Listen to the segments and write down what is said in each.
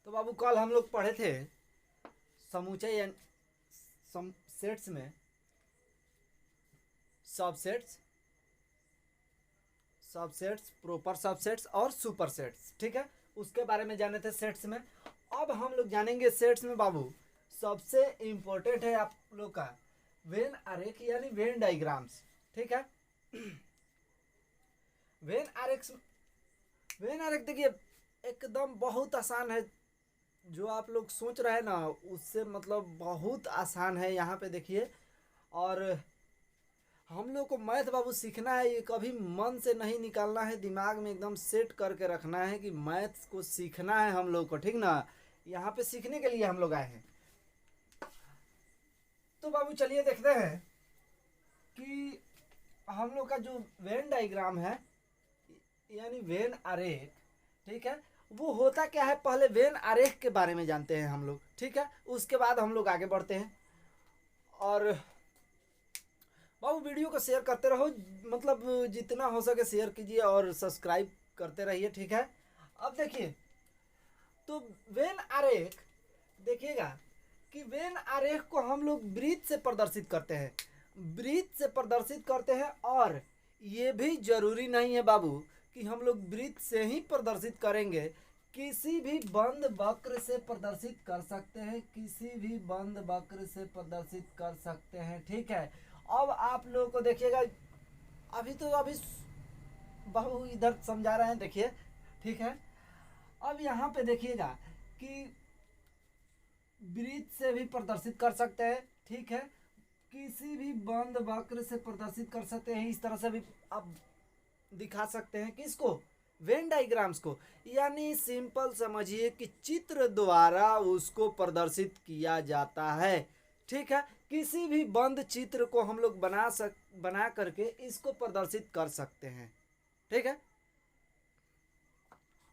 तो बाबू कल हम लोग पढ़े थे समुच्चय सेट्स में सबसेट्स, सबसेट्स, प्रॉपर सबसेट्स और सुपर सेट्स। ठीक है, उसके बारे में जाने थे सेट्स में। अब हम लोग जानेंगे सेट्स में बाबू सबसे इंपॉर्टेंट है आप लोग का वेन आरेख यानी वेन डायग्राम्स। ठीक है, वेन आरेख, वेन आरेख देखिए एकदम बहुत आसान है। जो आप लोग सोच रहे हैं ना उससे मतलब बहुत आसान है। यहाँ पे देखिए, और हम लोग को मैथ बाबू सीखना है, ये कभी मन से नहीं निकालना है, दिमाग में एकदम सेट करके रखना है कि मैथ्स को सीखना है हम लोग को। ठीक ना, यहाँ पे सीखने के लिए हम लोग आए हैं। तो बाबू चलिए देखते हैं कि हम लोग का जो वेन डायग्राम है यानी वेन आरेख, ठीक है, वो होता क्या है। पहले वेन आरेख के बारे में जानते हैं हम लोग। ठीक है, उसके बाद हम लोग आगे बढ़ते हैं। और बाबू वीडियो को शेयर करते रहो, मतलब जितना हो सके शेयर कीजिए और सब्सक्राइब करते रहिए। ठीक है, अब देखिए तो वेन आरेख देखिएगा कि वेन आरेख को हम लोग वृत्त से प्रदर्शित करते हैं, वृत्त से प्रदर्शित करते हैं। और ये भी जरूरी नहीं है बाबू कि हम लोग वृत्त से ही प्रदर्शित करेंगे, किसी भी बंद वक्र से प्रदर्शित कर सकते हैं, किसी भी बंद वक्र से प्रदर्शित कर सकते हैं। ठीक है, अब आप लोगों को देखिएगा, अभी बाबू इधर समझा रहे हैं, देखिए। ठीक है, अब यहाँ पे देखिएगा कि वृत्त से भी प्रदर्शित कर सकते हैं। ठीक है, किसी भी बंद वक्र से प्रदर्शित कर सकते हैं, इस तरह से भी आप दिखा सकते हैं किसको, वेन डायग्राम्स को। यानी सिंपल समझिए कि चित्र द्वारा उसको प्रदर्शित किया जाता है। ठीक है, किसी भी बंद चित्र को हम लोग बना करके इसको प्रदर्शित कर सकते हैं। ठीक है,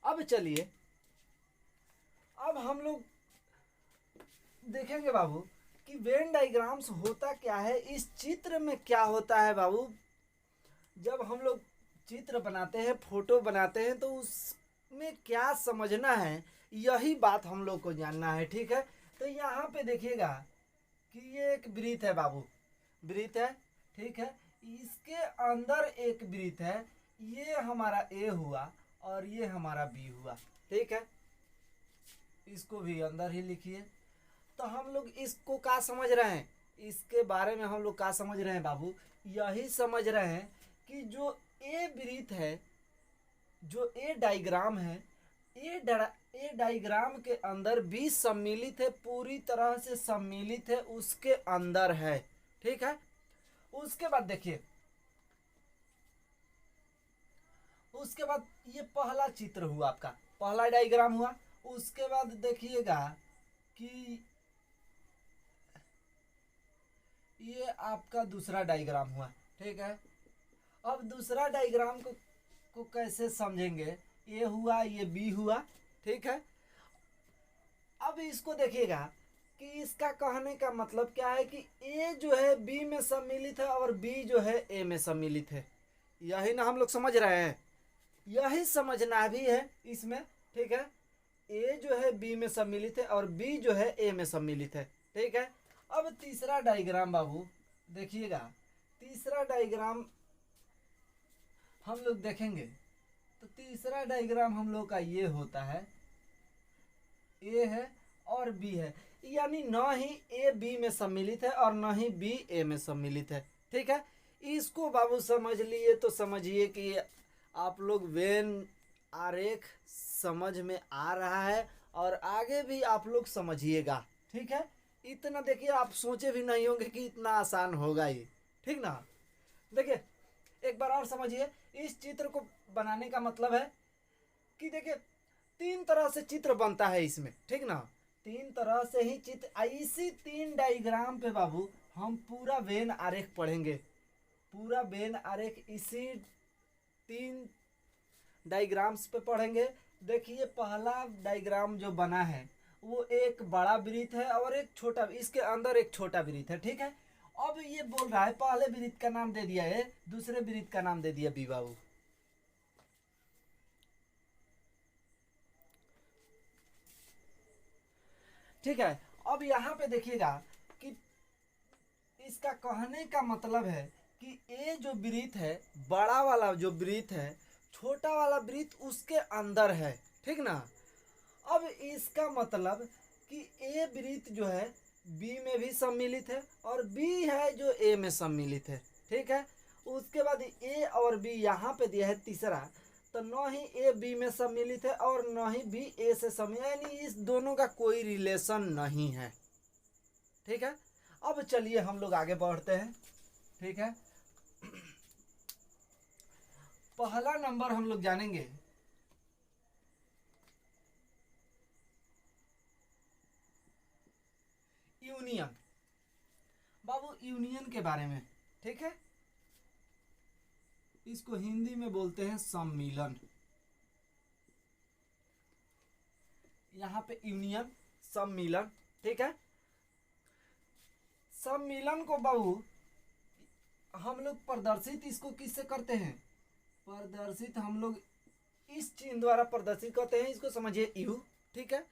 अब चलिए, अब हम लोग देखेंगे बाबू कि वेन डायग्राम्स होता क्या है, इस चित्र में क्या होता है बाबू। जब हम लोग चित्र बनाते हैं, फोटो बनाते हैं, तो उसमें क्या समझना है, यही बात हम लोग को जानना है। ठीक है, तो यहाँ पे देखिएगा कि ये एक वृत्त है बाबू, वृत्त है। ठीक है, इसके अंदर एक वृत्त है, ये हमारा ए हुआ और ये हमारा बी हुआ। ठीक है, इसको भी अंदर ही लिखिए। तो हम लोग इसको क्या समझ रहे हैं, इसके बारे में हम लोग क्या समझ रहे हैं बाबू, यही समझ रहे हैं कि जो ए वृत्त है, जो ए डायग्राम है, ए डायग्राम के अंदर बी सम्मिलित है, पूरी तरह से सम्मिलित है, उसके अंदर है। ठीक है, उसके बाद देखिए, उसके बाद ये पहला चित्र हुआ, आपका पहला डायग्राम हुआ। उसके बाद देखिएगा कि ये आपका दूसरा डायग्राम हुआ। ठीक है, अब दूसरा डायग्राम को कैसे समझेंगे, ये हुआ, ये बी हुआ। ठीक है, अब इसको देखिएगा कि इसका कहने का मतलब क्या है कि ए जो है बी में सम्मिलित है और बी जो है ए में सम्मिलित है। यही ना हम लोग समझ रहे हैं, यही समझना भी है इसमें। ठीक है, ए जो है बी में सम्मिलित है और बी जो है ए में सम्मिलित है। ठीक है, अब तीसरा डायग्राम बाबू देखिएगा, तीसरा डायग्राम हम लोग देखेंगे तो तीसरा डायग्राम हम लोग का ये होता है, ए है और बी है, यानी न ही ए बी में सम्मिलित है और न ही बी ए में सम्मिलित है। ठीक है, इसको बाबू समझ लिए तो समझिए कि आप लोग वेन आरेख समझ में आ रहा है और आगे भी आप लोग समझिएगा। ठीक है, इतना देखिए, आप सोचे भी नहीं होंगे कि इतना आसान होगा ये। ठीक ना, देखिए एक बार और समझिए, इस चित्र को बनाने का मतलब है कि देखिए तीन तरह से चित्र बनता है इसमें। ठीक ना, तीन तरह से ही चित्र, इसी तीन डायग्राम पे बाबू हम पूरा वेन आरेख पढ़ेंगे, पूरा वेन आरेख इसी तीन डायग्राम्स पे पढ़ेंगे। देखिए पहला डायग्राम जो बना है वो एक बड़ा वृत्त है और एक छोटा, इसके अंदर एक छोटा वृत्त है। ठीक है, अब ये बोल रहा है पहले वृत्त का नाम दे दिया है, दूसरे वृत्त का नाम दे दिया बी बाबू। ठीक है। अब यहाँ पे देखिएगा कि इसका कहने का मतलब है कि ये जो वृत्त है, बड़ा वाला जो वृत्त है, छोटा वाला वृत्त उसके अंदर है, ठीक ना। अब इसका मतलब कि ए वृत्त जो है बी में भी सम्मिलित है और बी है जो ए में सम्मिलित है, ठीक है। उसके बाद ए और बी यहाँ पे दिया है तीसरा, तो न ही ए बी में सम्मिलित है और न ही बी ए से सम्मिलित, यानी इस दोनों का कोई रिलेशन नहीं है, ठीक है। अब चलिए हम लोग आगे बढ़ते हैं, ठीक है। पहला नंबर हम लोग जानेंगे यूनियन। बाबू यूनियन के बारे में, ठीक है। इसको हिंदी में बोलते हैं सम्मिलन। यहाँ पे यूनियन, सम्मिलन, ठीक है। सम्मिलन को बाबू हम लोग प्रदर्शित इसको किससे करते हैं? प्रदर्शित हम लोग इस चिन्ह द्वारा प्रदर्शित करते हैं, इसको समझिए यू, ठीक है।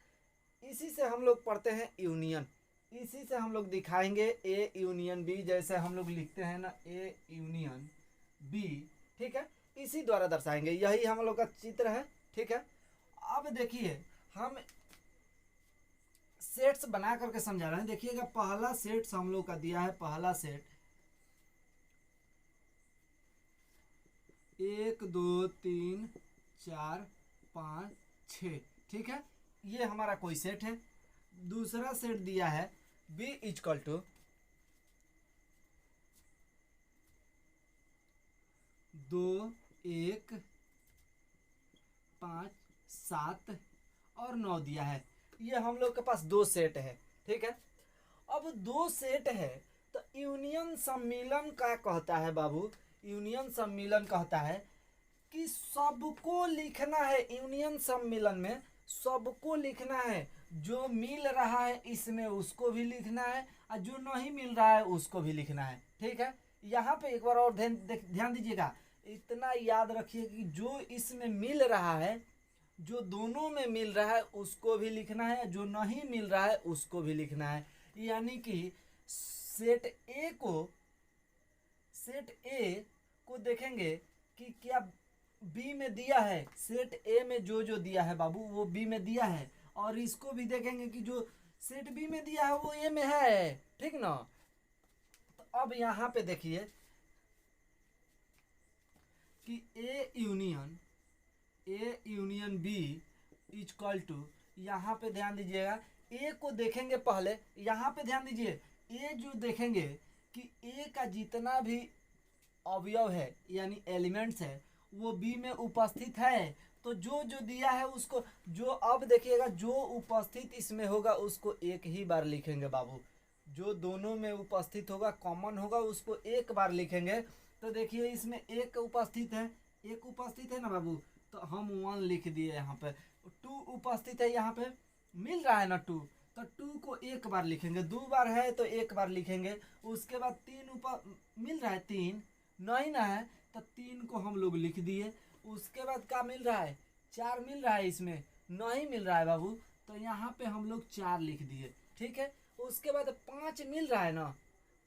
इसी से हम लोग पढ़ते हैं यूनियन, इसी से हम लोग दिखाएंगे ए यूनियन बी, जैसे हम लोग लिखते हैं ना ए यूनियन बी, ठीक है। इसी द्वारा दर्शाएंगे, यही हम लोग का चित्र है, ठीक है। अब देखिए हम सेट्स बना करके समझा रहे हैं। देखिएगा पहला सेट्स हम लोग का दिया है, पहला सेट 1 2 3 4 5 6, ठीक है। ये हमारा कोई सेट है। दूसरा सेट दिया है बी इजकल टू 2 1 5 7 और 9 दिया है। ये हम लोग के पास दो सेट है, ठीक है। अब दो सेट है तो यूनियन सम्मिलन क्या कहता है बाबू? यूनियन सम्मिलन कहता है कि सबको लिखना है, यूनियन सम्मिलन में सबको लिखना है, जो मिल रहा है इसमें उसको भी लिखना है और जो नहीं मिल रहा है उसको भी लिखना है, ठीक है। यहाँ पे एक बार और ध्यान दीजिएगा, इतना याद रखिए कि जो इसमें मिल रहा है, जो दोनों में मिल रहा है उसको भी लिखना है, जो नहीं मिल रहा है उसको भी लिखना है। यानी कि सेट ए को देखेंगे कि क्या बी में दिया है, सेट ए में जो जो दिया है बाबू वो बी में दिया है, और इसको भी देखेंगे कि जो सेट बी में दिया है वो ए में है, ठीक ना। तो अब यहाँ पे देखिए कि A union B is equal to, यहाँ पे ध्यान दीजिएगा ए को देखेंगे पहले, यहाँ पे ध्यान दीजिए ए जो देखेंगे कि ए का जितना भी अवयव है यानी एलिमेंट्स है वो बी में उपस्थित है, तो जो जो दिया है उसको, जो अब देखिएगा जो उपस्थित इसमें होगा उसको एक ही बार लिखेंगे बाबू, जो दोनों में उपस्थित होगा कॉमन होगा उसको एक बार लिखेंगे। तो देखिए इसमें एक उपस्थित है, एक उपस्थित है ना बाबू, तो हम 1 लिख दिए। यहाँ पे 2 उपस्थित है, यहाँ पे मिल रहा है ना 2, तो 2 को एक बार लिखेंगे, 2 बार है तो एक बार लिखेंगे। उसके बाद 3 मिल रहा है, 3 नहीं ना है तो 3 को हम लोग लिख दिए। उसके बाद क्या मिल रहा है, 4 मिल रहा है, इसमें नहीं मिल रहा है बाबू, तो यहाँ पे हम लोग 4 लिख दिए, ठीक है। उसके बाद 5 मिल रहा है ना,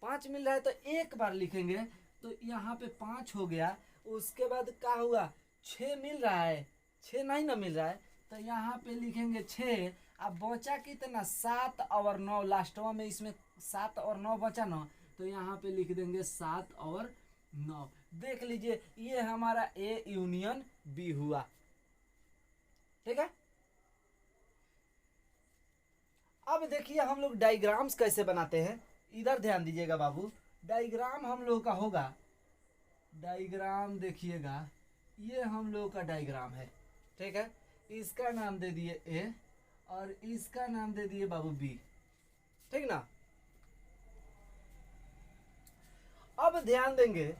5 मिल रहा है तो एक बार लिखेंगे, तो यहाँ पे 5 हो गया। उसके बाद क्या हुआ, 6 मिल रहा है, 6 नहीं ना मिल रहा है तो यहाँ पे लिखेंगे 6। अब बचा कितना, 7 और 9, लास्टवा में इसमें 7 और 9 बचा ना, तो यहाँ पे लिख देंगे 7 और 9। देख लीजिए ये हमारा ए यूनियन बी हुआ, ठीक है। अब देखिए हम लोग डायग्राम्स कैसे बनाते हैं, इधर ध्यान दीजिएगा बाबू। डायग्राम हम लोग का होगा, डायग्राम देखिएगा ये हम लोग का डायग्राम है, ठीक है। इसका नाम दे दिए ए और इसका नाम दे दिए बाबू बी, ठीक ना। अब ध्यान देंगे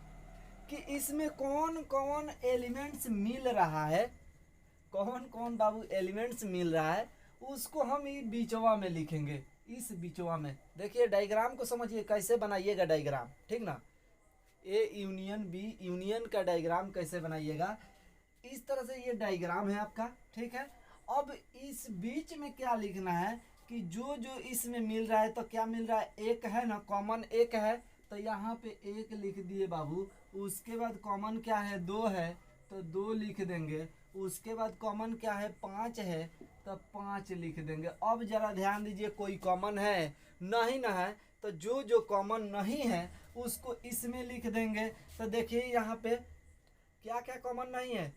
कि इसमें कौन कौन एलिमेंट्स मिल रहा है, कौन कौन बाबू एलिमेंट्स मिल रहा है उसको हम ये बीचवा में लिखेंगे। इस बीचवा में देखिए डायग्राम को समझिए कैसे बनाइएगा डायग्राम, ठीक ना। ए यूनियन बी यूनियन का डायग्राम कैसे बनाइएगा, इस तरह से ये डायग्राम है आपका, ठीक है। अब इस बीच में क्या लिखना है कि जो जो इसमें मिल रहा है तो क्या मिल रहा है, एक है ना, कॉमन एक है, तो यहाँ पे एक लिख दिए बाबू। उसके बाद कॉमन क्या है, दो है तो दो लिख देंगे। उसके बाद कॉमन क्या है, पाँच है तो पाँच लिख देंगे। अब जरा ध्यान दीजिए, कोई कॉमन है नहीं ना है, तो जो जो कॉमन नहीं है उसको इसमें लिख देंगे। तो देखिए यहाँ पे क्या क्या कॉमन नहीं है,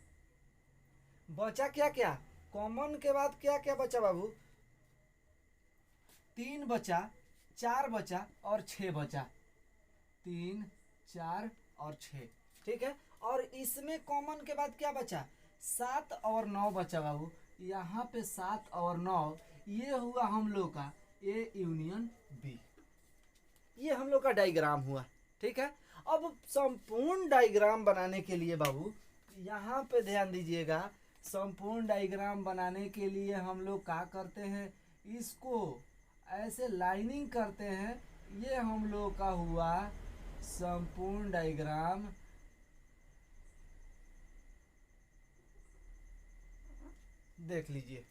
बचा क्या क्या, कॉमन के बाद क्या क्या बचा बाबू, तीन बचा, चार बचा और छः बचा, तीन चार और छः, ठीक है। और इसमें कॉमन के बाद क्या बचा, सात और नौ बचा बाबू। यहाँ पे सात और नौ, ये हुआ हम लोग का ए यूनियन बी, ये हम लोग का डायग्राम हुआ, ठीक है। अब संपूर्ण डायग्राम बनाने के लिए बाबू यहाँ पे ध्यान दीजिएगा, संपूर्ण डायग्राम बनाने के लिए हम लोग क्या करते हैं, इसको ऐसे लाइनिंग करते हैं। ये हम लोग का हुआ संपूर्ण डायग्राम। देख लीजिए,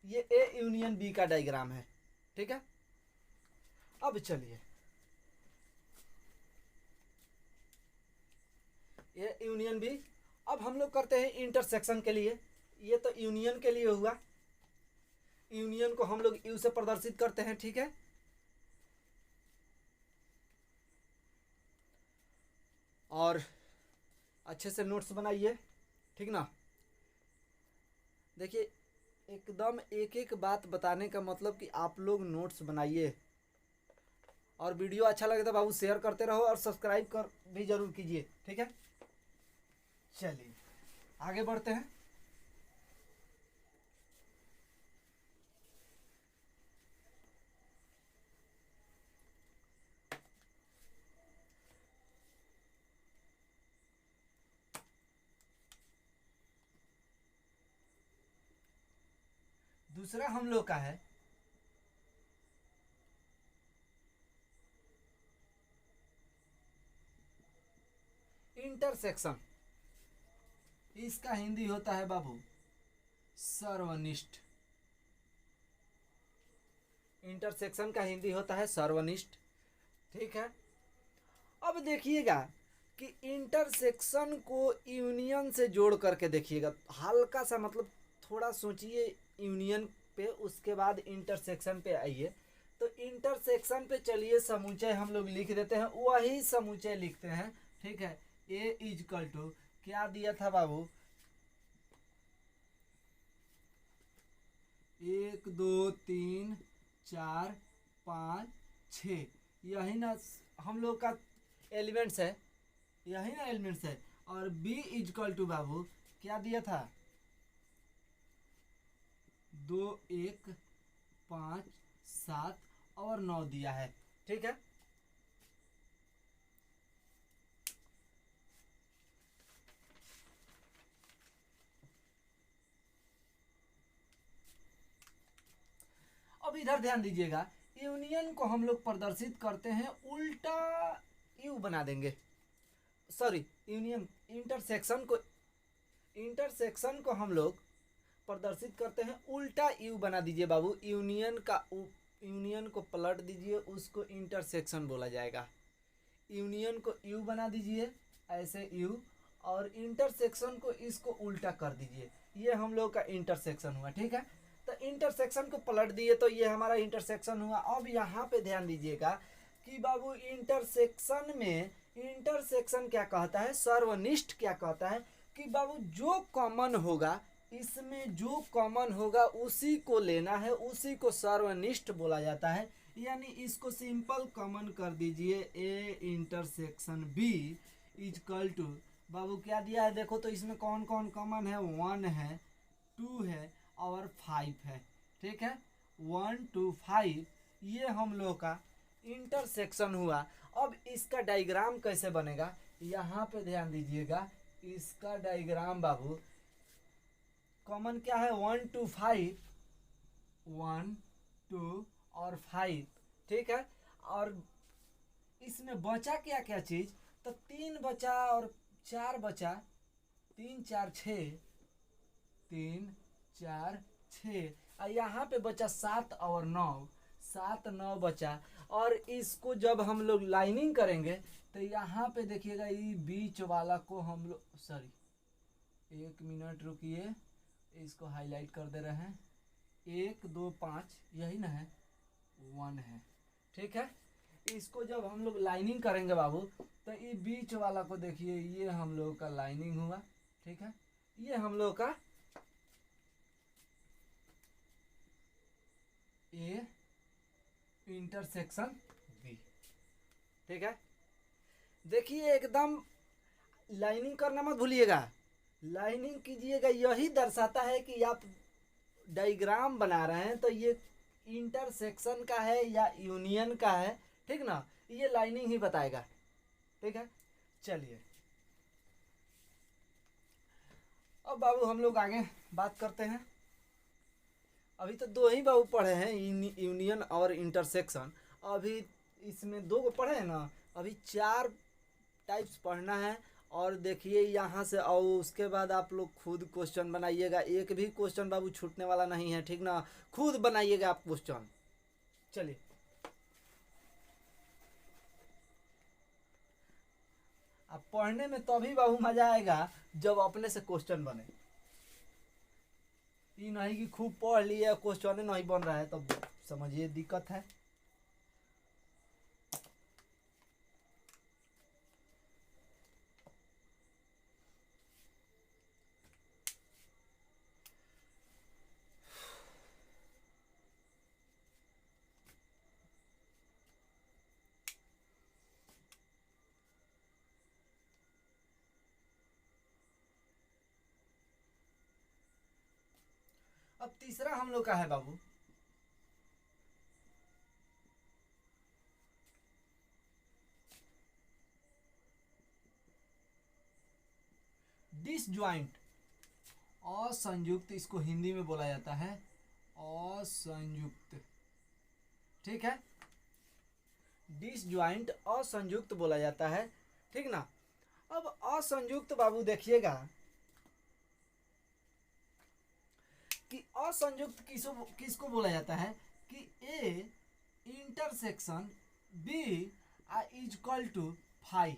ये ए यूनियन बी का डायग्राम है, ठीक है। अब चलिए, ये यूनियन बी। अब हम लोग करते हैं इंटरसेक्शन के लिए। ये तो यूनियन के लिए हुआ, यूनियन को हम लोग यू से प्रदर्शित करते हैं, ठीक है। और अच्छे से नोट्स बनाइए, ठीक ना। देखिए, एकदम एक एक बात बताने का मतलब कि आप लोग नोट्स बनाइए। और वीडियो अच्छा लगे तो बाबू शेयर करते रहो और सब्सक्राइब कर भी जरूर कीजिए, ठीक है। चलिए आगे बढ़ते हैं। दूसरा हम लोग का है इंटरसेक्शन। इसका हिंदी होता है बाबू सर्वनिष्ठ। इंटरसेक्शन का हिंदी होता है सर्वनिष्ठ, ठीक है। अब देखिएगा कि इंटरसेक्शन को यूनियन से जोड़ करके देखिएगा, हल्का सा मतलब थोड़ा सोचिए यूनियन पे, उसके बाद इंटरसेक्शन पे आइए। तो इंटरसेक्शन पे चलिए समुच्चय हम लोग लिख देते हैं, वही समुच्चय लिखते हैं, ठीक है। ए इजकल टू क्या दिया था बाबू, एक दो तीन चार पाँच छ, यही ना हम लोग का एलिमेंट्स है, यही ना एलिमेंट्स है। और b इजकल टू बाबू क्या दिया था, दो एक पाँच सात और नौ दिया है, ठीक है। अब इधर ध्यान दीजिएगा, यूनियन को हम लोग प्रदर्शित करते हैं उल्टा यू बना देंगे, सॉरी यूनियन, इंटरसेक्शन को हम लोग प्रदर्शित करते हैं उल्टा यू बना दीजिए बाबू। यूनियन को पलट दीजिए, उसको इंटरसेक्शन बोला जाएगा। यूनियन को यू बना दीजिए ऐसे यू, और इंटरसेक्शन को इसको उल्टा कर दीजिए, ये हम लोग का इंटरसेक्शन हुआ, ठीक है। तो इंटरसेक्शन को पलट दिए तो ये हमारा इंटरसेक्शन हुआ। अब यहाँ पे ध्यान दीजिएगा कि बाबू इंटरसेक्शन में, इंटरसेक्शन क्या कहता है, सर्वनिष्ठ क्या कहता है कि बाबू जो कॉमन होगा, इसमें जो कॉमन होगा उसी को लेना है, उसी को सर्वनिष्ठ बोला जाता है। यानी इसको सिंपल कॉमन कर दीजिए, A intersection B is equal to बाबू क्या दिया है, देखो तो इसमें कौन कौन कॉमन है, वन है, टू है और फाइव है, ठीक है। वन टू फाइव, ये हम लोग का इंटरसेक्शन हुआ। अब इसका डायग्राम कैसे बनेगा, यहाँ पे ध्यान दीजिएगा, इसका डायग्राम बाबू कॉमन क्या है, one two five, one two और फाइव, ठीक है। और इसमें बचा क्या क्या चीज, तो तीन बचा और चार बचा, तीन चार छ, तीन चार 6 और यहाँ पे बचा 7 और 9, 7 9 बचा। और इसको जब हम लोग लाइनिंग करेंगे तो यहाँ पे देखिएगा ये बीच वाला को हम लोग, सॉरी 1 मिनट रुकिए, इसको हाईलाइट कर दे रहे हैं। 1 2 5 यही ना है, 1 है, ठीक है। इसको जब हम लोग लाइनिंग करेंगे बाबू तो ये बीच वाला को देखिए, ये हम लोग का लाइनिंग हुआ, ठीक है। ये हम लोग का ए इंटरसेक्शन बी, ठीक है। देखिए एकदम लाइनिंग करना मत भूलिएगा, लाइनिंग कीजिएगा। यही दर्शाता है कि आप डायग्राम बना रहे हैं तो ये इंटरसेक्शन का है या यूनियन का है, ठीक ना, ये लाइनिंग ही बताएगा, ठीक है। चलिए अब बाबू हम लोग आगे बात करते हैं। अभी तो 2 ही बाबू पढ़े हैं, यूनियन और इंटरसेक्शन। अभी इसमें 2 को पढ़े हैं ना, अभी 4 टाइप्स पढ़ना है। और देखिए यहाँ से, और उसके बाद आप लोग खुद क्वेश्चन बनाइएगा। एक भी क्वेश्चन बाबू छूटने वाला नहीं है, ठीक ना, खुद बनाइएगा आप क्वेश्चन। चलिए अब पढ़ने में तभी बाबू मजा आएगा जब अपने से क्वेश्चन बने। ये नहीं कि खूब पढ़ लिए क्वेश्चन नहीं बन रहा है, तब तो समझिए दिक्कत है। अब तीसरा हम लोग का है बाबू डिसजॉइंट, असंयुक्त, इसको हिंदी में बोला जाता है असंयुक्त, ठीक है। डिसजॉइंट असंयुक्त बोला जाता है, ठीक ना। अब असंयुक्त बाबू देखिएगा कि असंयुक्त किसको बोला जाता है कि A intersection B is equal to phi.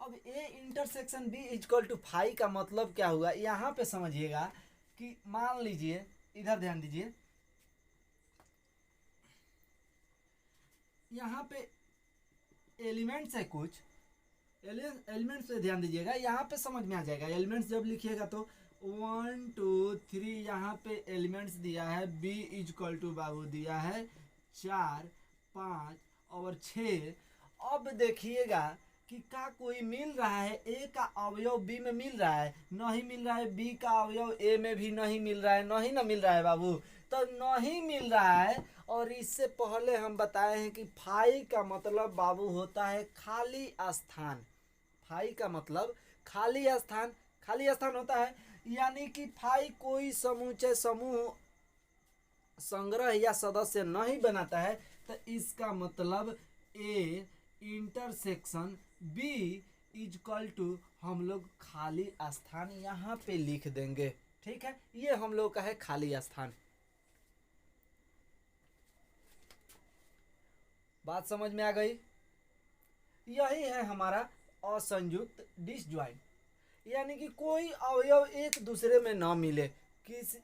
अब A intersection B is equal to phi का मतलब क्या हुआ, यहाँ पे समझिएगा कि मान लीजिए, इधर ध्यान दीजिए, यहाँ पे एलिमेंट्स है कुछ, एलिमेंट्स पे ध्यान दीजिएगा, यहाँ पे समझ में आ जाएगा। एलिमेंट्स जब लिखिएगा तो 1 2 3 यहाँ पे एलिमेंट्स दिया है, बी इज इक्वल टू बाबू दिया है 4 5 और 6। अब देखिएगा कि का कोई मिल रहा है, ए का अवयव बी में मिल रहा है, नहीं मिल रहा है, बी का अवयव ए में भी नहीं मिल रहा है, नहीं ना मिल रहा है बाबू, तो नहीं मिल रहा है। और इससे पहले हम बताए हैं कि फाई का मतलब बाबू होता है खाली स्थान। फाई का मतलब खाली स्थान, खाली स्थान होता है, यानी कि फाई कोई समूचे समूह संग्रह या सदस्य नहीं बनाता है। तो इसका मतलब A intersection B is equal to हम लोग खाली स्थान यहाँ पे लिख देंगे, ठीक है। ये हम लोग का है खाली स्थान। बात समझ में आ गई। यही है हमारा असंयुक्त डिसजॉइंट, यानी कि कोई अवयव एक दूसरे में न मिले, किस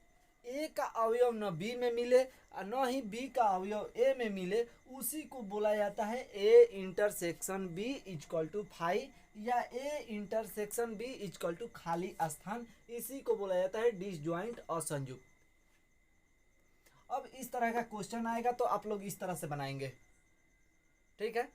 ए का अवयव न बी में मिले और न ही बी का अवयव ए में मिले, उसी को बोला जाता है A intersection B is equal to phi या A intersection B is equal to खाली स्थान। इसी को बोला जाता है डिसजॉइंट असंयुक्त। अब इस तरह का क्वेश्चन आएगा तो आप लोग इस तरह से बनाएंगे, ठीक है।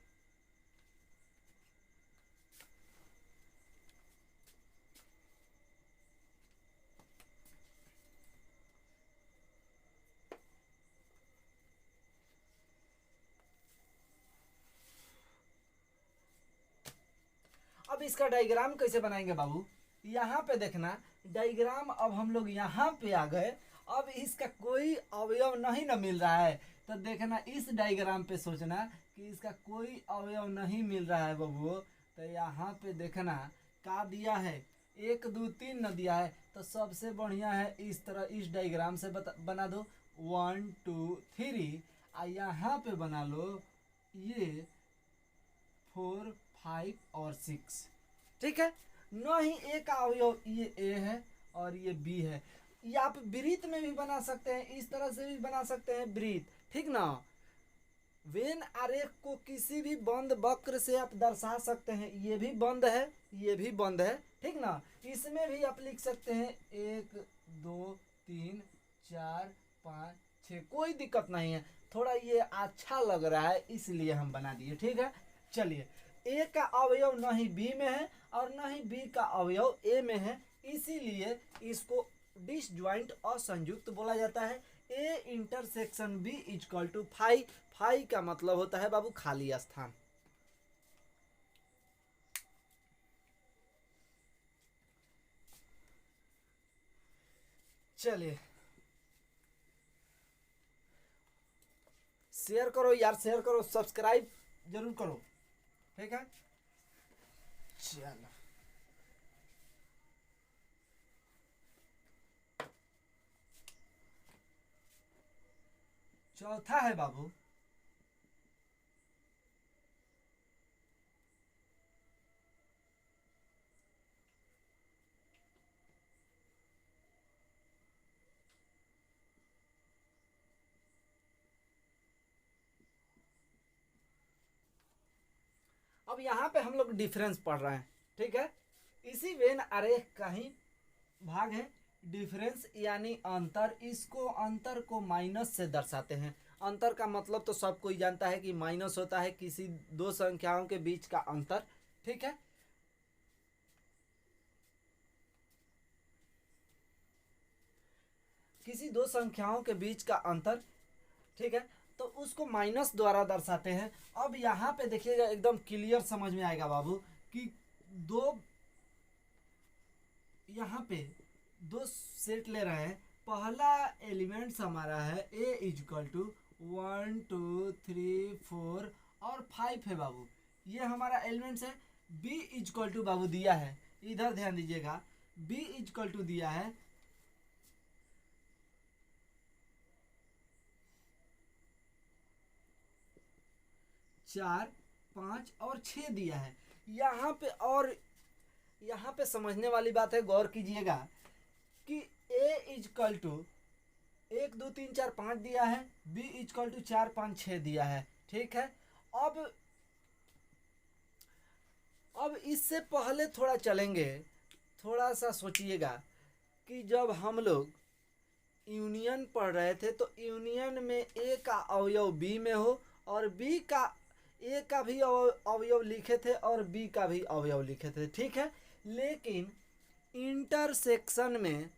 अब इसका डायग्राम कैसे बनाएंगे बाबू, यहाँ पे देखना डायग्राम। अब हम लोग यहाँ पे आ गए, अब इसका कोई अवयव नहीं ना मिल रहा है, तो देखना इस डायग्राम पे सोचना कि इसका कोई अवयव नहीं मिल रहा है बाबू। तो यहाँ पे देखना का दिया है 1 2 3 न दिया है तो सबसे बढ़िया है इस तरह इस डायग्राम से बना दो 1 2 3 और यहाँ पे बना लो ये 4 5 और 6। ठीक है, न ही ए का अवयव ये ए है और ये बी है। ये आप वृत्त में भी बना सकते हैं, इस तरह से भी बना सकते हैं वृत्त, ठीक ना। वेन आरेख को किसी भी बंद वक्र से आप दर्शा सकते हैं। ये भी बंद है, ये भी बंद है, ठीक ना। इसमें भी आप लिख सकते हैं 1 2 3 4 5 6, कोई दिक्कत नहीं है। थोड़ा ये अच्छा लग रहा है इसलिए हम बना दिए, ठीक है। चलिए, ए का अवयव न ही बी में है और न ही बी का अवयव ए में है, इसीलिए इसको डिसजॉइंट असंयुक्त बोला जाता है। A intersection B is equal to phi. Phi का मतलब होता है बाबू खाली स्थान। चलिए, शेयर करो यार, शेयर करो, सब्सक्राइब जरूर करो, ठीक है। चलो, चौथा है बाबू अब यहाँ पे हम लोग डिफरेंस पढ़ रहे हैं, ठीक है। इसी वेन आरेख का ही भाग है डिफरेंस यानी अंतर। इसको अंतर को माइनस से दर्शाते हैं। अंतर का मतलब तो सब कोई जानता है कि माइनस होता है किसी दो संख्याओं के बीच का अंतर, ठीक है। किसी दो संख्याओं के बीच का अंतर, ठीक है, तो उसको माइनस द्वारा दर्शाते हैं। अब यहाँ पे देखिएगा एकदम क्लियर समझ में आएगा बाबू कि दो, यहाँ पे दो सेट ले रहे हैं। पहला एलिमेंट्स हमारा है ए इजकल टू 1 2 3 4 और 5 है बाबू, ये हमारा एलिमेंट्स है। बी इजकल टू बाबू दिया है, इधर ध्यान दीजिएगा, बी इजकल टू दिया है 4 5 और 6 दिया है। यहाँ पे और यहाँ पे समझने वाली बात है, गौर कीजिएगा कि ए इजकल टू 1 2 3 4 5 दिया है, बी इजकल टू 4 5 6 दिया है, ठीक है। अब इससे पहले थोड़ा चलेंगे, थोड़ा सा सोचिएगा कि जब हम लोग यूनियन पढ़ रहे थे तो यूनियन में ए का अवयव बी में हो और बी का ए का भी अवयव लिखे थे और बी का भी अवयव लिखे थे, ठीक है। लेकिन इंटरसेक्शन में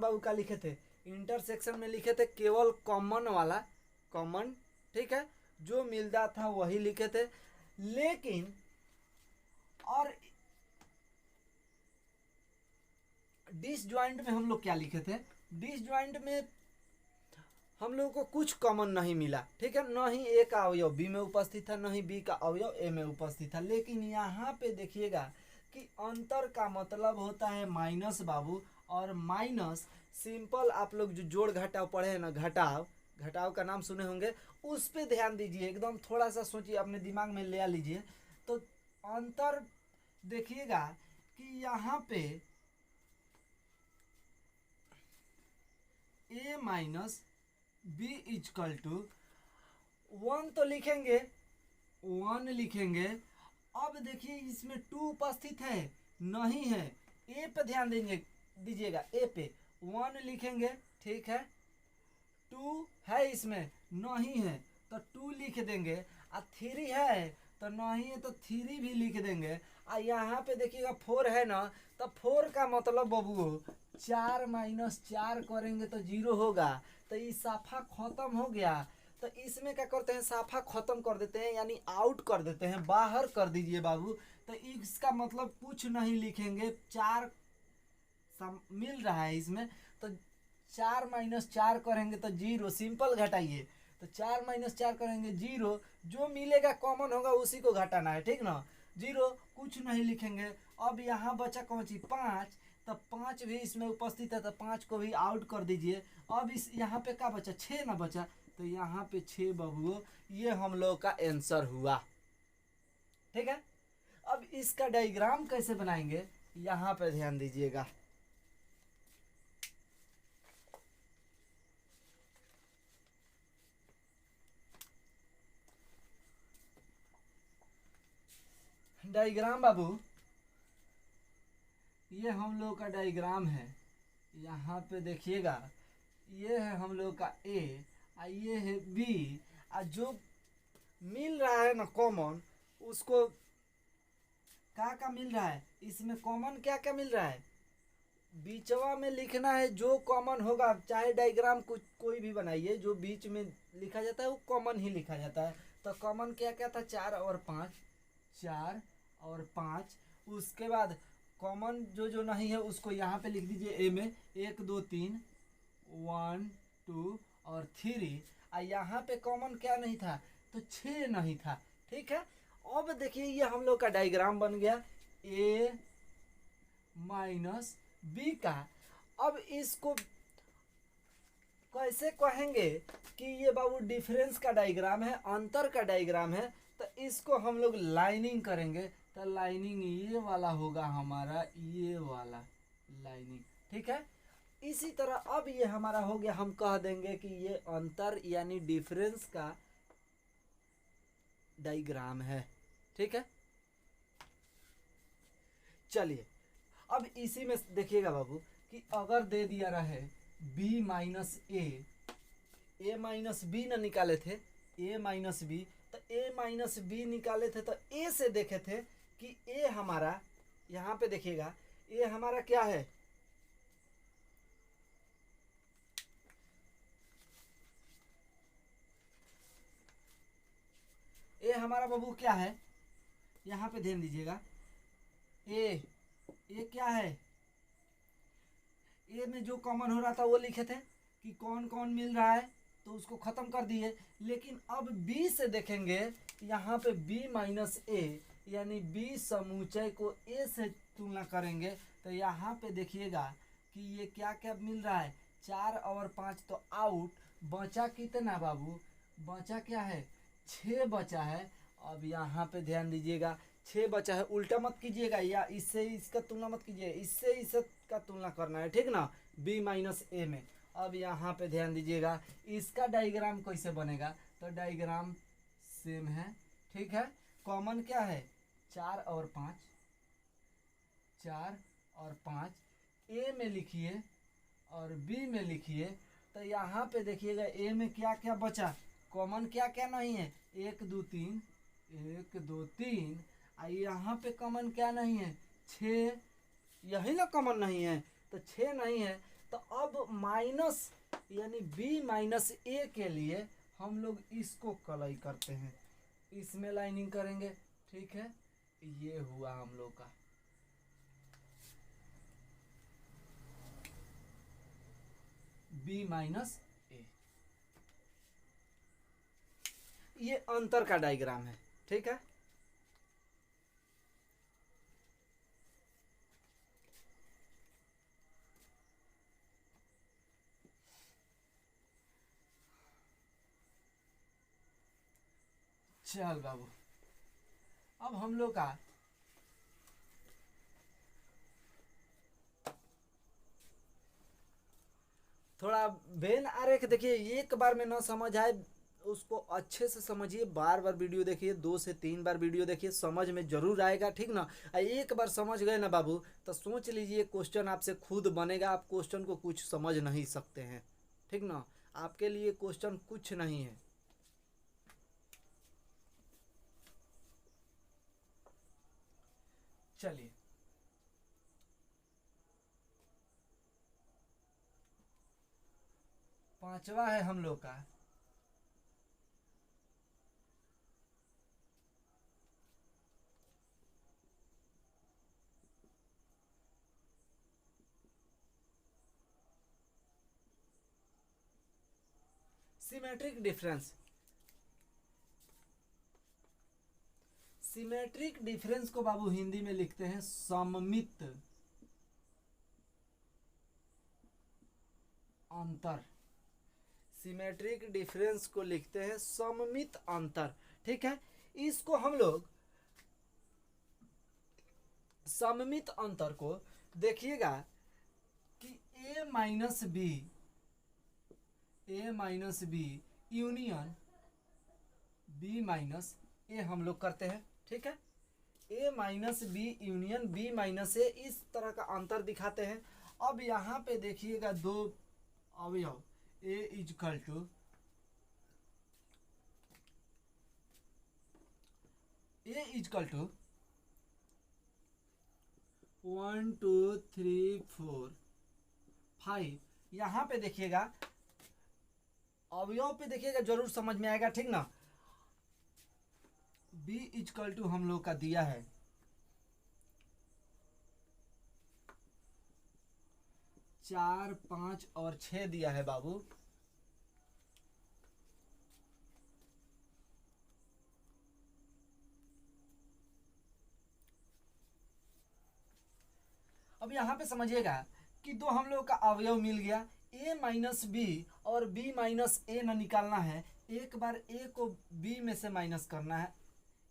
बाबू का लिखे थे, इंटरसेक्शन में लिखे थे केवल कॉमन वाला, कॉमन, ठीक है, जो मिलता था वही लिखे थे। लेकिन और डिसजॉइंट में हम लोग क्या लिखे थे, डिसजॉइंट में हम लोगों को कुछ कॉमन नहीं मिला, ठीक है। न ही ए का अवयव बी में उपस्थित था, न ही बी का अवयव ए में उपस्थित था। लेकिन यहाँ पे देखिएगा कि अंतर का मतलब होता है माइनस बाबू, और माइनस सिंपल आप लोग जो जोड़ घटाव पढ़े हैं ना, घटाव का नाम सुने होंगे, उस पे ध्यान दीजिए, एकदम थोड़ा सा सोचिए, अपने दिमाग में ले लीजिए। तो अंतर देखिएगा कि यहाँ पे ए माइनस बी इजकल टू 1 तो लिखेंगे, 1 लिखेंगे। अब देखिए इसमें 2 उपस्थित है नहीं है, ए पे ध्यान दीजिएगा, ए पे 1 लिखेंगे, ठीक है। 2 है इसमें नहीं है तो 2 लिख देंगे, और 3 है तो नहीं है तो 3 भी लिख देंगे। और यहाँ पे देखिएगा 4 है ना, तो 4 का मतलब बबू 4 माइनस 4 करेंगे तो 0 होगा, तो ये साफा खत्म हो गया। तो इसमें क्या करते हैं, साफा खत्म कर देते हैं, यानी आउट कर देते हैं, बाहर कर दीजिए बाबू। तो इसका मतलब कुछ नहीं लिखेंगे, 4 मिल रहा है इसमें, तो 4 माइनस 4 करेंगे तो 0, सिंपल घटाइए। तो 4 माइनस 4 करेंगे 0, जो मिलेगा कॉमन होगा उसी को घटाना है, ठीक ना। 0 कुछ नहीं लिखेंगे। अब यहाँ बचा कौन सी 5, तब 5 भी इसमें उपस्थित है तो 5 को भी आउट कर दीजिए। अब इस यहाँ पे क्या बचा 6 ना बचा, तो यहाँ पे 6 बबुओ, ये हम लोग का आंसर हुआ। ठीक है, अब इसका डायग्राम कैसे बनाएंगे यहाँ पे ध्यान दीजिएगा। डायग्राम बाबू, ये हम लोग का डायग्राम है। यहाँ पे देखिएगा, ये है हम लोग का ए, ये है बी, और जो मिल रहा है ना कॉमन, उसको क्या मिल रहा है, इसमें कॉमन क्या क्या मिल रहा है, बीचवा में लिखना है जो कॉमन होगा। चाहे डायग्राम कुछ कोई भी बनाइए, जो बीच में लिखा जाता है वो कॉमन ही लिखा जाता है। तो कॉमन क्या क्या था, 4 और 5, 4 और 5। उसके बाद कॉमन जो जो नहीं है उसको यहाँ पे लिख दीजिए ए में, 1 2 3, 1 2 और 3। और यहाँ पे कॉमन क्या नहीं था, तो 6 नहीं था। ठीक है, अब देखिए ये हम लोग का डायग्राम बन गया ए माइनस बी का। अब इसको कैसे कहेंगे कि ये बाबू डिफरेंस का डायग्राम है, अंतर का डायग्राम है, तो इसको हम लोग लाइनिंग करेंगे। तो लाइनिंग ये वाला होगा हमारा, ये वाला लाइनिंग। ठीक है, इसी तरह अब ये हमारा हो गया, हम कह देंगे कि ये अंतर यानी डिफरेंस का डायग्राम है। ठीक है, चलिए अब इसी में देखिएगा बाबू कि अगर दे दिया रहे b माइनस ए माइनस बी न निकाले थे, ए माइनस बी, तो ए माइनस बी निकाले थे तो ए से देखे थे कि ए हमारा, यहाँ पे देखिएगा ए हमारा क्या है, ए हमारा बाबू क्या है, यहाँ पे ध्यान दीजिएगा, ए क्या है, ए में जो कॉमन हो रहा था वो लिखे थे कि कौन कौन मिल रहा है, तो उसको ख़त्म कर दिए। लेकिन अब बी से देखेंगे, यहाँ पे b माइनस ए यानी b समूचय को a से तुलना करेंगे, तो यहाँ पे देखिएगा कि ये क्या क्या मिल रहा है, 4 और 5 तो आउट, बचा कितना बाबू, बचा क्या है, 6 बचा है। अब यहाँ पे ध्यान दीजिएगा 6 बचा है, उल्टा मत कीजिएगा या इससे इसका तुलना मत कीजिए, इससे इसका तुलना करना है, ठीक ना, b माइनस ए में। अब यहाँ पे ध्यान दीजिएगा इसका डायग्राम कैसे बनेगा, तो डायग्राम सेम है। ठीक है, कॉमन क्या है, 4 और 5, 4 और 5 ए में लिखिए और बी में लिखिए। तो यहाँ पे देखिएगा ए में क्या क्या बचा, कॉमन क्या क्या नहीं है, 1 2 3, 1 2 3। यहाँ पे कॉमन क्या नहीं है, 6, यही ना कॉमन नहीं है, तो 6 नहीं है। तो अब माइनस यानी b माइनस ए के लिए हम लोग इसको कलई करते हैं, इसमें लाइनिंग करेंगे। ठीक है, ये हुआ हम लोग का b माइनस ए, ये अंतर का डायग्राम है। ठीक है, चल बाबू, अब हम लोग का थोड़ा वेन आरेख देखिए, एक बार में ना समझ आए उसको अच्छे से समझिए, बार बार वीडियो देखिए, 2 से 3 बार वीडियो देखिए, समझ में जरूर आएगा। ठीक ना, एक बार समझ गए ना बाबू तो सोच लीजिए क्वेश्चन आपसे खुद बनेगा, आप क्वेश्चन को कुछ समझ नहीं सकते हैं। ठीक ना, आपके लिए क्वेश्चन कुछ नहीं है। चलिए पांचवा है हम लोग का सिमेट्रिक डिफरेंस। सिमेट्रिक डिफरेंस को बाबू हिंदी में लिखते हैं सममित अंतर। सिमेट्रिक डिफरेंस को लिखते हैं सममित अंतर। ठीक है, इसको हम लोग सममित अंतर को देखिएगा कि A minus B union B minus A हम लोग करते हैं। ठीक है, A minus B union B minus A, इस तरह का अंतर दिखाते हैं। अब यहाँ पे देखिएगा दो अवयव ए इजकल टू 1 2 3 4 5। यहाँ पे देखिएगा अवयव पे देखिएगा, जरूर समझ में आएगा। ठीक ना, b इजकल टू हम लोग का दिया है 4 5 और 6 दिया है बाबू। अब यहाँ पे समझिएगा कि दो हम लोग का अवयव मिल गया, a माइनस बी और b माइनस ए न निकालना है। एक बार a को b में से माइनस करना है,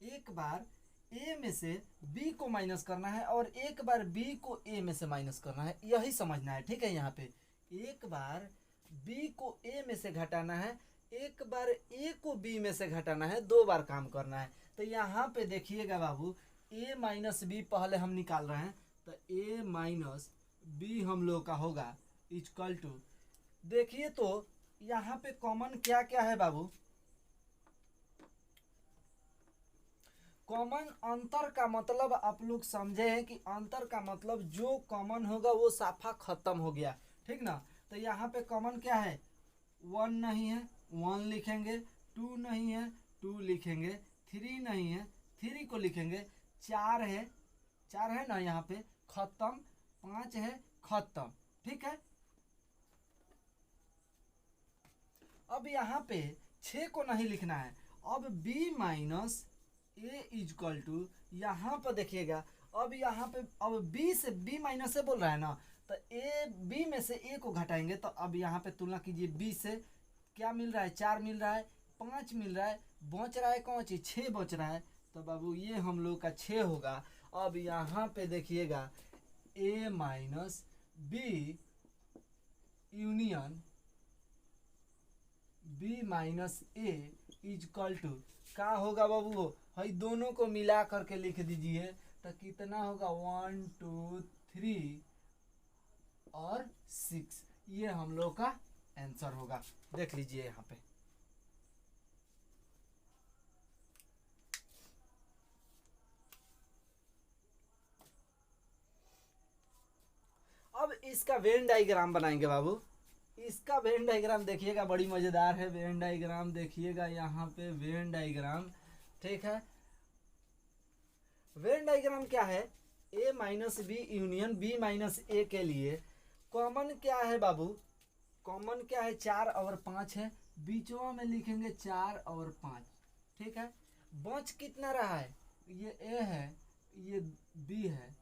एक बार a में से b को माइनस करना है, और एक बार b को a में से माइनस करना है। यही समझना है। ठीक है, यहाँ पे एक बार b को a में से घटाना है, एक बार a को b में से घटाना है, दो बार काम करना है। तो यहाँ पे देखिएगा बाबू, a माइनस बी पहले हम निकाल रहे हैं, तो a माइनस बी हम लोग का होगा इजकल टू, देखिए तो यहाँ पे कॉमन क्या क्या है बाबू। कॉमन अंतर का मतलब आप लोग समझे हैं कि अंतर का मतलब जो कॉमन होगा वो साफा खत्म हो गया। ठीक ना, तो यहाँ पे कॉमन क्या है, 1 नहीं है 1 लिखेंगे, 2 नहीं है 2 लिखेंगे, 3 नहीं है 3 को लिखेंगे, 4 है ना यहाँ पे खत्म, 5 है खत्म। ठीक है, अब यहाँ पे 6 को नहीं लिखना है। अब b minus A is equal to, यहाँ पर देखिएगा, अब यहाँ पे अब b से b माइनस से बोल रहा है ना, तो a b में से a को घटाएंगे, तो अब यहाँ पे तुलना कीजिए, b से क्या मिल रहा है, 4 मिल रहा है, 5 मिल रहा है, बच रहा है कौन चीज, 6 बच रहा है, तो बाबू ये हम लोग का 6 होगा। अब यहाँ पे देखिएगा a minus B union b minus A is equal to क्या होगा बाबू, भाई दोनों को मिला करके लिख दीजिए, तो कितना होगा 1 2 3 और 6, ये हम लोग का आंसर होगा। देख लीजिए यहाँ पे। अब इसका वेन डायग्राम बनाएंगे बाबू। इसका वेन डायग्राम देखिएगा, बड़ी मजेदार है। वेन डायग्राम देखिएगा यहाँ पे, वेन डायग्राम। ठीक है, वेन डायग्राम क्या है, a minus B union b minus A के लिए कॉमन क्या है बाबू, कॉमन क्या है, 4 और 5 है, बीचों में लिखेंगे 4 और 5। ठीक है, बच कितना रहा है, ये a है ये b है,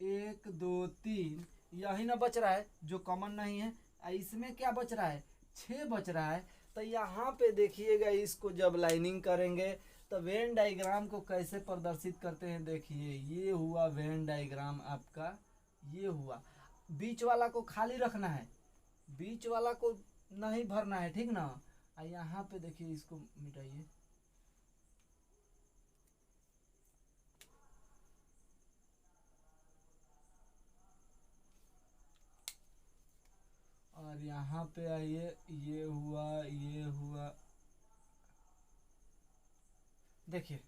1 2 3 यही ना बच रहा है जो कॉमन नहीं है। इसमें क्या बच रहा है, 6 बच रहा है। तो यहाँ पे देखिएगा, इसको जब लाइनिंग करेंगे तो वेन डायग्राम को कैसे प्रदर्शित करते हैं, देखिए ये हुआ वेन डायग्राम आपका, ये हुआ। बीच वाला को खाली रखना है, बीच वाला को नहीं भरना है। ठीक ना, यहाँ पे देखिए, इसको मिटाइए, और यहाँ पे आइए, ये हुआ। देखिए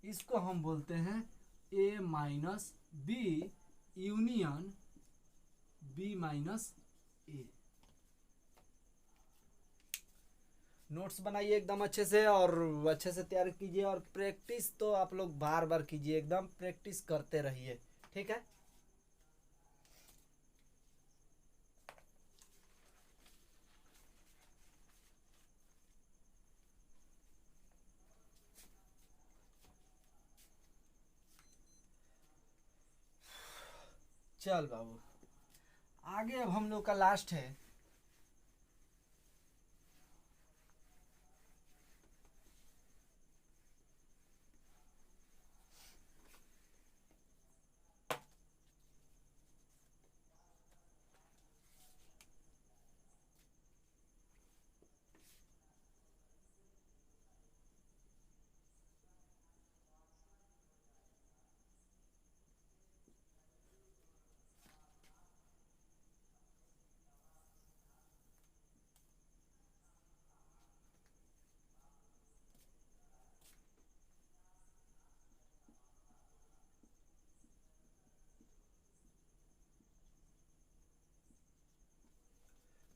इसको हम बोलते हैं a minus B union b minus A. Notes बनाइए एकदम अच्छे से, और अच्छे से तैयार कीजिए, और प्रैक्टिस तो आप लोग बार बार कीजिए, एकदम प्रैक्टिस करते रहिए। ठीक है, चल बाबू, आगे अब हम लोग का लास्ट है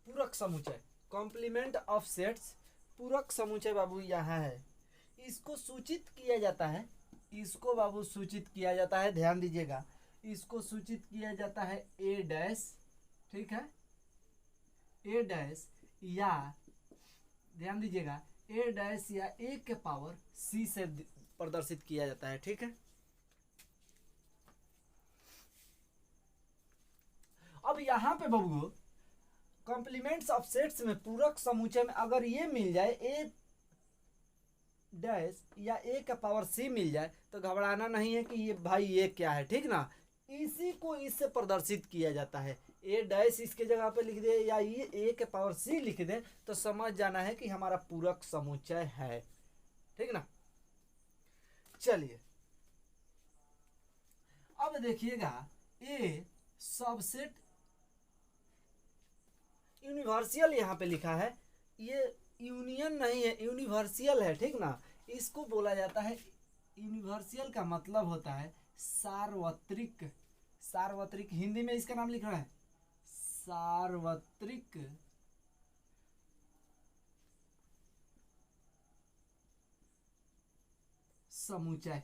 पूरक समुच्चय, कॉम्प्लीमेंट ऑफ सेट्स। पूरक समुच्चय बाबू यहाँ है, इसको सूचित किया जाता है, इसको बाबू सूचित किया जाता है, ध्यान दीजिएगा, इसको सूचित किया जाता है ए डैश, ठीक है, ए डैश या ध्यान दीजिएगा ए डैश या ए के पावर सी से प्रदर्शित किया जाता है, ठीक है। अब यहाँ पे बबू कॉम्प्लीमेंट्स ऑफ सेट्स में पूरक समुच्चय में अगर ये मिल जाए ए डैश या ए का पावर सी मिल जाए तो घबराना नहीं है कि ये भाई ये क्या है, ठीक ना, इसी को इससे प्रदर्शित किया जाता है। ए डैश इसके जगह पे लिख दे या ये ए के पावर सी लिख दे तो समझ जाना है कि हमारा पूरक समुच्चय है, ठीक ना। चलिए अब देखिएगा ए सबसेट यूनिवर्सल यहाँ पे लिखा है, ये यूनियन नहीं है, यूनिवर्सल है, ठीक ना। इसको बोला जाता है, यूनिवर्सल का मतलब होता है सार्वत्रिक, सार्वत्रिक हिंदी में इसका नाम लिख रहा है सार्वत्रिक समुच्चय,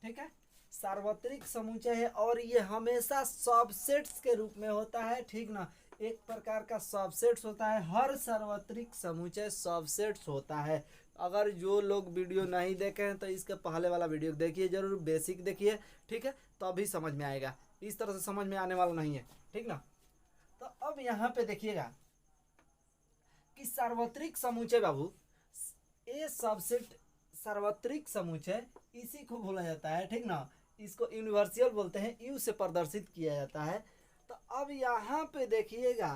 ठीक है, सार्वत्रिक समुच्चय है और ये हमेशा सबसेट्स के रूप में होता है, ठीक ना। एक प्रकार का सबसेट्स होता है, हर सार्वत्रिक समुच्चय सबसेट्स होता है। अगर जो लोग वीडियो नहीं देखे हैं तो इसके पहले वाला वीडियो देखिए जरूर, बेसिक देखिए, ठीक है, तभी समझ में आएगा, इस तरह से समझ में आने वाला नहीं है, ठीक ना। तो अब यहाँ पे देखिएगा कि सार्वत्रिक समुच्चय बाबू ए सबसेट सार्वत्रिक समुच्चय इसी को बोला जाता है, ठीक ना, इसको यूनिवर्सल बोलते हैं, यू से प्रदर्शित किया जाता है। तो अब यहाँ पे देखिएगा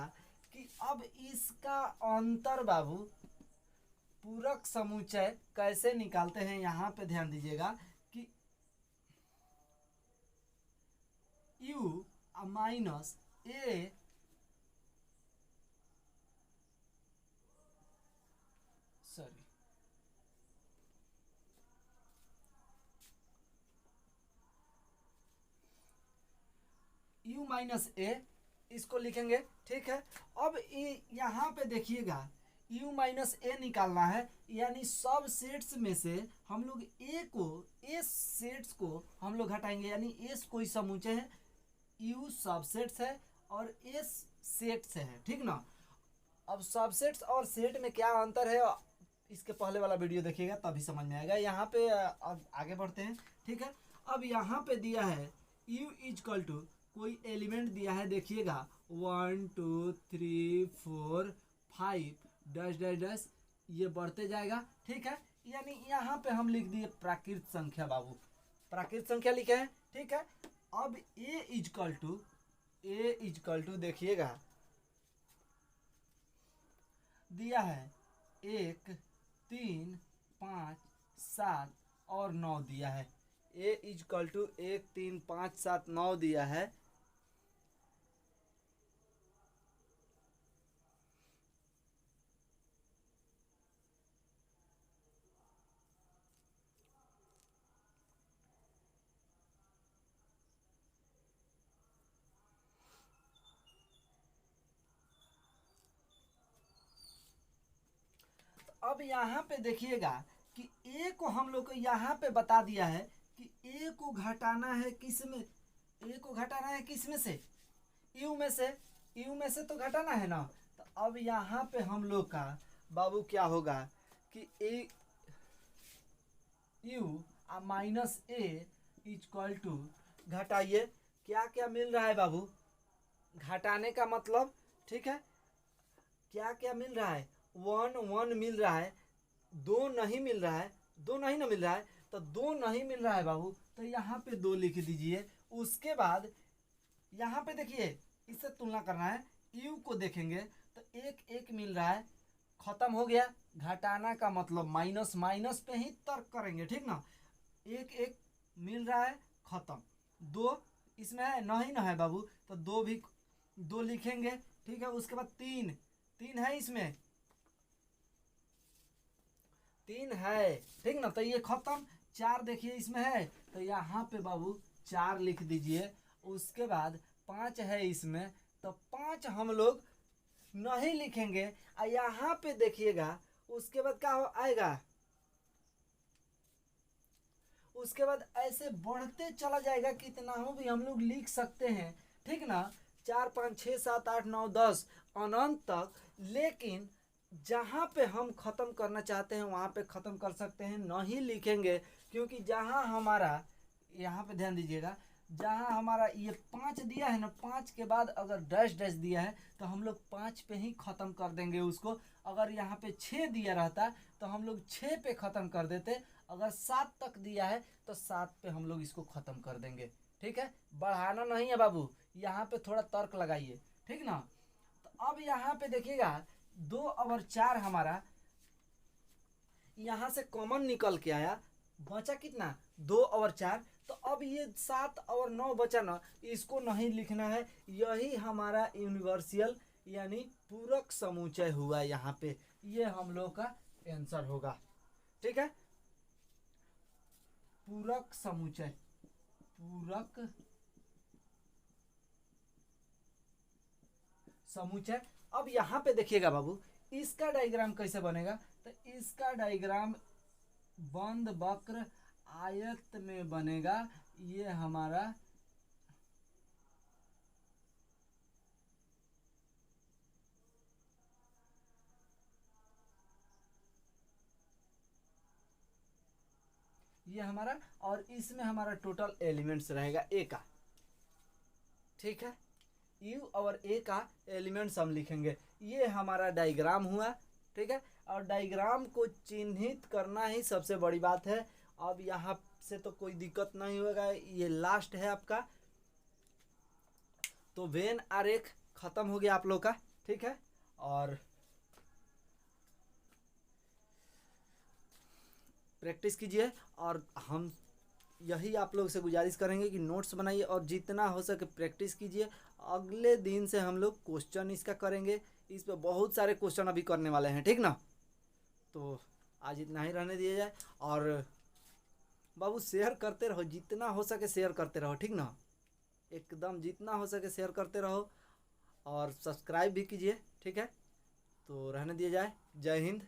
कि अब इसका अंतर बाबू पूरक समुच्चय कैसे निकालते हैं, यहाँ पे ध्यान दीजिएगा कि U minus A sorry U minus A इसको लिखेंगे, ठीक है। अब यहाँ पे देखिएगा यू माइनस ए निकालना है, यानी सब सेट्स में से हम लोग ए को, ए सेट्स को हम लोग हटाएंगे, यानी एस कोई समुच्चय है, यू सबसेट्स है और एस सेट्स है, ठीक ना। अब सबसेट्स और सेट में क्या अंतर है इसके पहले वाला वीडियो देखिएगा तभी समझ में आएगा। यहाँ पे अब आगे बढ़ते हैं, ठीक है। अब यहाँ पे दिया है यू इजकल टू कोई एलिमेंट दिया है, देखिएगा 1 2 3 4 5 डैश डैश डैश, ये बढ़ते जाएगा, ठीक है। यानी यहाँ पे हम लिख दिए प्राकृत संख्या बाबू, प्राकृत संख्या लिखे हैं, ठीक है। अब ए इजकल टू देखिएगा दिया है 1 3 5 7 और 9 दिया है, ए इजकल टू 1 3 5 7 9 दिया है। अब यहाँ पे देखिएगा कि ए को हम लोग को यहाँ पे बता दिया है कि ए को घटाना है किस में, ए को घटाना है किस में से, यू में से, यू में से तो घटाना है ना। तो अब यहाँ पे हम लोग का बाबू क्या होगा कि A U minus A equal to, घटाइए क्या क्या मिल रहा है बाबू, घटाने का मतलब, ठीक है, क्या क्या मिल रहा है, 1 1 मिल रहा है, 2 नहीं मिल रहा है, 2 नहीं ना मिल रहा है, तो 2 नहीं मिल रहा है बाबू, तो यहाँ पे 2 लिख दीजिए। उसके बाद यहाँ पे देखिए, इससे तुलना करना है, यू को देखेंगे तो 1 1 मिल रहा है, खत्म हो गया। घटाना का मतलब माइनस माइनस पे ही तर्क करेंगे, ठीक ना। 1 1 मिल रहा है, खत्म। 2 इसमें है नहीं ना है बाबू, तो 2 भी 2 लिखेंगे, ठीक है। उसके बाद 3 3 है इसमें, 3 है, ठीक ना, तो ये खत्म। 4 देखिए इसमें है, तो यहाँ पे बाबू 4 लिख दीजिए। उसके बाद 5 है इसमें, तो 5 हम लोग नहीं लिखेंगे। और यहाँ पे देखिएगा, उसके बाद क्या आएगा, उसके बाद ऐसे बढ़ते चला जाएगा, कितना हो भी हम लोग लिख सकते हैं, ठीक ना। 4 5 6 7 8 9 10 अनंत तक। लेकिन जहाँ पे हम ख़त्म करना चाहते हैं वहाँ पे ख़त्म कर सकते हैं, नहीं लिखेंगे। क्योंकि जहाँ हमारा, यहाँ पे ध्यान दीजिएगा, जहाँ हमारा ये 5 दिया है ना, 5 के बाद अगर डैश डैश दिया है तो हम लोग 5 पे ही ख़त्म कर देंगे उसको। अगर यहाँ पे 6 दिया रहता तो हम लोग 6 पे ख़त्म कर देते। अगर 7 तक दिया है तो 7 पे हम लोग इसको ख़त्म कर देंगे, ठीक है। बढ़ाना नहीं है बाबू, यहाँ पे थोड़ा तर्क लगाइए, ठीक ना। तो अब यहाँ पे देखिएगा, 2 और 4 हमारा यहाँ से कॉमन निकल के आया, बचा कितना, 2 और 4। तो अब ये 7 और 9 बचा ना, इसको नहीं लिखना है। यही हमारा यूनिवर्सल यानी पूरक समुच्चय हुआ यहाँ पे, ये हम लोग का आंसर होगा, ठीक है। पूरक समुच्चय, पूरक समुच्चय। अब यहाँ पे देखिएगा बाबू, इसका डायग्राम कैसे बनेगा, तो इसका डायग्राम बंद वक्र आयत में बनेगा। ये हमारा ये हमारा, और इसमें हमारा टोटल एलिमेंट्स रहेगा ए का, ठीक है। यू और ए का एलिमेंट्स हम लिखेंगे। ये हमारा डायग्राम हुआ, ठीक है। और डायग्राम को चिन्हित करना ही सबसे बड़ी बात है। अब यहाँ से तो कोई दिक्कत नहीं होगा, ये लास्ट है आपका। तो वेन आरेख खत्म हो गया आप लोग का, ठीक है। और प्रैक्टिस कीजिए, और हम यही आप लोग से गुजारिश करेंगे कि नोट्स बनाइए और जितना हो सके प्रैक्टिस कीजिए। अगले दिन से हम लोग क्वेश्चन इसका करेंगे, इस पर बहुत सारे क्वेश्चन अभी करने वाले हैं, ठीक ना। तो आज इतना ही रहने दिया जाए। और बाबू शेयर करते रहो, जितना हो सके शेयर करते रहो, ठीक ना। एकदम जितना हो सके शेयर करते रहो, और सब्सक्राइब भी कीजिए, ठीक है। तो रहने दिया जाए। जय हिंद।